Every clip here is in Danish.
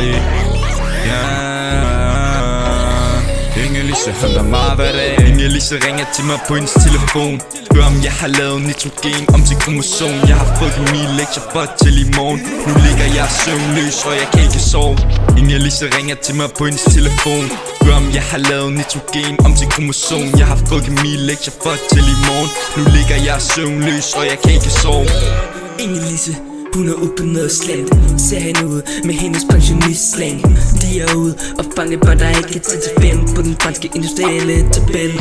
farlig. Ingen Lise handler meget hver dag. Ingen Lise ringer til mig på hendes telefon. Spørg om jeg har lavet nitrogen om til kromosom. Jeg har fået mine lektier for til i morgen. Nu ligger jeg søvnløs, og jeg kan ikke sove. Ingen Lise ringer til mig på hendes telefon. Spørg om jeg har lavet nitrogen om til kromosom. Jeg har fået mine lektier for til i morgen. Nu ligger jeg søvnløs, og jeg kan ikke sove. Ingen Lise, hun er ude på noget slemt. Ser hende ud med hendes pensionistslang. De er ude og fange børn, der ikke kan tage til fem på den franske industrielle tabel.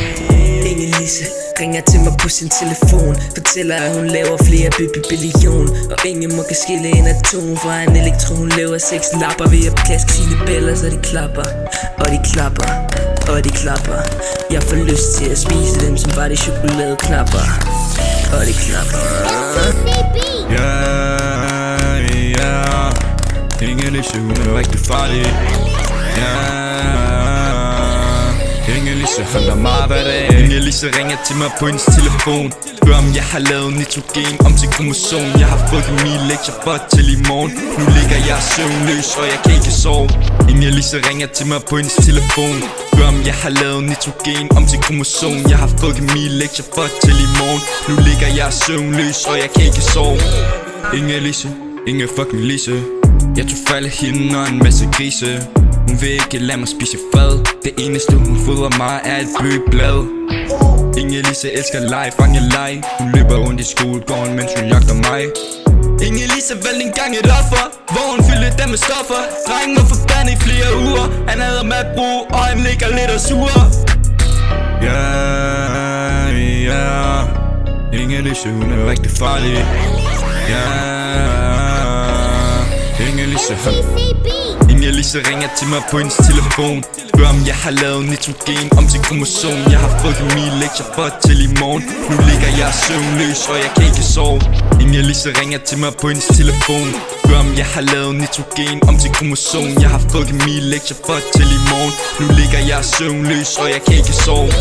Ingen Lise ringer til mig på sin telefon. Fortæller at hun laver flere billion. Og ingen må kan skille en atom fra en elektron. Hun laver 6 lapper ved at klaske sine bæller, så de klapper. Og de klapper, og de klapper. Jeg får lyst til at spise dem som var de chokoladeknapper. Og de klapper. Ingen Lise, hun er rigtig farlig. Ingen Lise handler meget hver dag. Ingen Lise ringer til mig på hendes telefon. Spørg om jeg har lavet nitrogen om til kromosom. Jeg har fået mine lektier for til i morgen. Nu ligger jeg søvnløs, og jeg kan ikke sove. Ingen Lise ringer til mig på hendes telefon. Spørg om jeg har lavet nitrogen om til kromosom. Jeg har fået mine lektier for til i morgen. Nu ligger jeg søvnløs, og jeg kan ikke sove. Ingen Lise, ingen fucking Lise. Jeg tog fejl af hende og en masse grise. Hun vil ikke lade mig spise fad. Det eneste hun fodrer mig er et blødblad. Ingen Lise elsker leg, fange leg. Hun løber rundt i skolegården, mens hun jagter mig. Ingen Lise valgte engang et offer, hvor hun fyldte dem med stoffer. Drengen var forbandet i flere uger. Han havde med at bruge, og han ligger lidt og sur. Ingen Lise, hun er rigtig farlig. Ingen Lise, Ingen Lise ringer til mig på hendes telefon. Spørg om jeg har lavet nitrogen om til kromosom. Jeg har fået mine lektier for til i morgen. Nu ligger jeg søvnløs, og jeg kan ikke sove. Ingen Lise ringer til mig på hendes telefon. Spørg om jeg har lavet nitrogen om til kromosom. Jeg har fået mine lektier for til i morgen. Nu ligger jeg søvnløs, og jeg kan ikke sove.